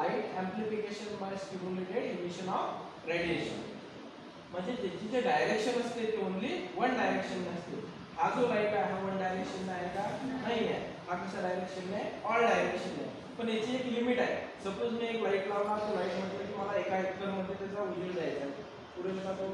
Light amplification by stimulated emission of radiation. म्हणजे त्याची जे डायरेक्शन असते ते ओनली वन डायरेक्शन नसते. हा जो लाईट आहे हा वन डायरेक्शन आहे का? नाही आहे. हा कशा डायरेक्शन आहे? ऑल डायरेक्शन आहे. पण याची एक लिमिट आहे. सपोज मी एक लाईट लावला, तो लाईट म्हटलं की मला एका हेक्टर मध्ये त्याचा उजेड द्यायचा आहे, पुढे का तो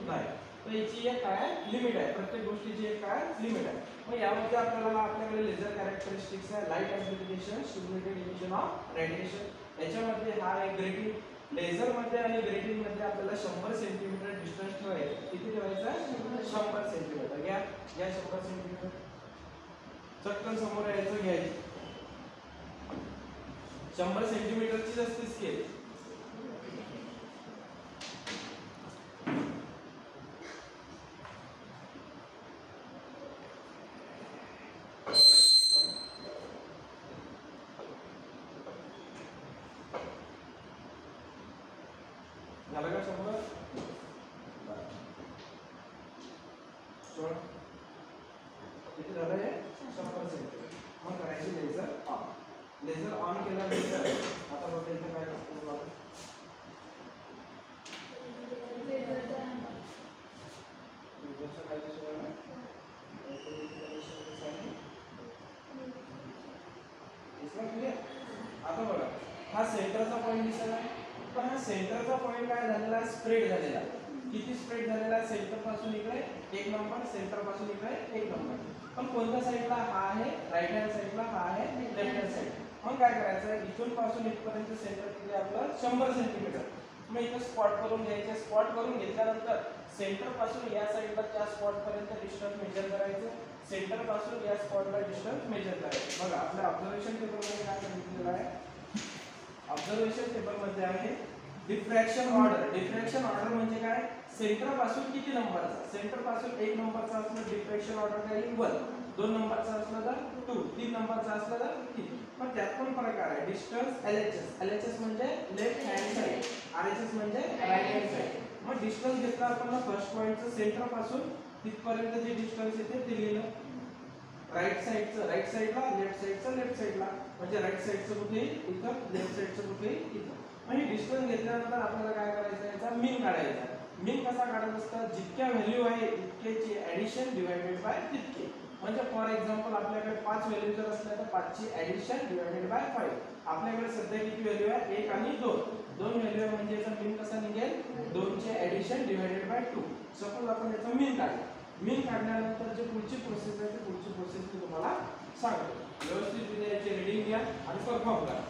नाही. तर याची एक काय लिमिट आहे, प्रत्येक गोष्टीची एक काय लिमिट आहे. मग यामध्ये आपल्याकडे लेझर कॅरेक्टरिस्टिक्स आहे, light amplification, stimulated emission of radiation. याच्यामध्ये हा एक ग्रेटिंग, लेझर मध्ये आणि ग्रेटिंग मध्ये आपल्याला 100 सेंटीमीटर डिस्टन्स ठेवायचा. किती ठेवायचा? 100 सेंटीमीटर. घ्या 100 सेंटीमीटर. चटकन समोर यायचं घ्यायचं. 100 सेंटीमीटरचीच असते स्केल. झालं का 100? किती झालं हे? 100 सेंटीमीटर. मग करायची लेझर ऑन. लेझर ऑन केल्यानंतर आता बघा इथे काय असतं बघा. लेझरचं काय दिसतं ना? आता बघा हा सेंटरचा पॉईंट दिसला, पण हा सेंटरचा पॉईंट काय झालेला? स्प्रेड झालेला. किती स्प्रेड झालेला? सेंटर पासून इकडे 1 नंबर, सेंटर पासून इकडे 1 नंबर. पण कोणत्या साईडला? हा आहे राईट हँड साईडला, हा आहे लेफ्ट हँड साईड. मग काय करायचं? इथून पासून इथपर्यंत सेंटर किती आपलं? 100 सेंटीमीटर. मग इथं स्पॉट करून घ्यायचे. स्पॉट करून घेतल्यानंतर सेंटर पासून या साईडला त्या स्पॉट पर्यंत डिस्टन्स मेजर करायचं. सेंटर पासून या स्पॉटला डिस्टन्स मेजर करायचं. बघा आपल्या ऑब्झर्वेशन टेबल मध्ये काय सांगितलेलं आहे? ऑब्झर्वेशन टेबल मध्ये आहे डिफ्रॅक्शन ऑर्डर. डिफ्रॅक्शन ऑर्डर म्हणजे काय? सेंटर पासून किती नंबरचा? सेंटर पासून 1 नंबरचा असलं डिफ्रॅक्शन ऑर्डर काय? 1. 2 नंबरचा असलं तर 2. 3 नंबरचा असलं तर 3. पण त्यात पण प्रकार आहे. Distance LHS. LHS म्हणजे लेफ्ट हँड साइड, RHS म्हणजे राईट हँड साइड. मग डिस्टन्स घेतला आपण फर्स्ट पॉइंटचं, सेंटर पासून तिथपर्यंत जे डिस्टन्स येते ते लिहिलं. राईट साइडचं राईट साइडला, लेफ्ट साइडचं लेफ्ट साइडला. म्हणजे राईट साइडचं कुठे इथं, लेफ्ट साइडचं कुठे इथं. म्हणजे डिस्टन्स घेतल्यानंतर आपल्याला काय करायचं? याचा मीन काढायचा. मीन कसा काढत असतं? जितक्या व्हॅल्यू आहे तितकेची ऍडिशन डिवाइडेड बाय तितके. म्हणजे फॉर एक्झाम्पल आपल्याकडे 5 व्हॅल्यू जर असल्या तर 5 ची ऍडिशन डिवाइडेड बाय 5. आपल्याकडे सध्या किती व्हॅल्यू आहे? 1 आणि 2. 2 व्हॅल्यू आहे म्हणजे याचा मीन कसा निघेल? 2 चे ऍडिशन डिवाइडेड बाय 2. सपोज आपण याचा मीन काढला. मीन काढल्यानंतर जे पुढची प्रोसेस आहे ती पुढची प्रोसेस मी तुम्हाला सांगतो. व्यवस्थित याची रीडिंग घ्या आणि परफॉर्म करा.